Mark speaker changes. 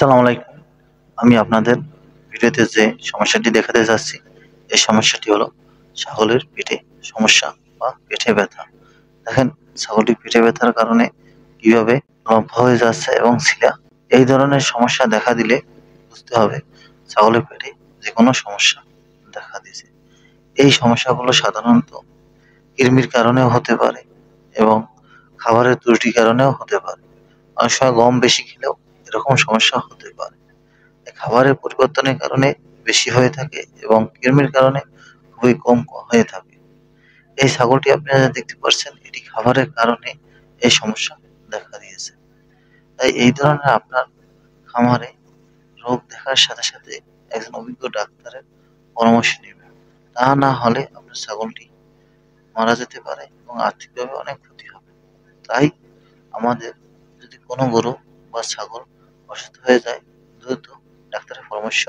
Speaker 1: আসসালামু আলাইকুম। আমি আপনাদের ভিডিওতে যে সমস্যাটি দেখাতে যাচ্ছি, এই সমস্যাটি হলো ছাগলের পেটে সমস্যা বা পেটে ব্যথা। দেখেন, ছাগলটি পেটে ব্যথার কারণে কিভাবে লম্বা হয়ে যাচ্ছে এবং শিরা। এই ধরনের সমস্যা দেখা দিলে বুঝতে হবে ছাগলের পেটে যেকোনো সমস্যা দেখা দিয়েছে। এই সমস্যাগুলো সাধারণত কৃমির কারণেও হতে পারে এবং খাবারের ত্রুটির কারণেও হতে পারে। অনেক সময় গম বেশি খেলেও এরকম সমস্যা হতে পারে। খাবারের পরিবর্তনের কারণে বেশি হয়ে থাকে এবং কৃমির কারণে খুবই কম হয়ে থাকে। এই ছাগলটি আপনারা দেখতে পাচ্ছেন, এটি খাবারের কারণে এই সমস্যা দেখা দিয়েছে। তাই এই ধরনের আপনার খামারে রোগ দেখার সাথে সাথে একজন অভিজ্ঞ ডাক্তারের পরামর্শ নেবেন। তা না হলে আপনার ছাগলটি মারা যেতে পারে এবং আর্থিকভাবে অনেক ক্ষতি হবে। তাই আমাদের যদি কোনো গরু বা ছাগল অসুস্থ হয়ে যায়, দ্রুত ডাক্তারের পরামর্শ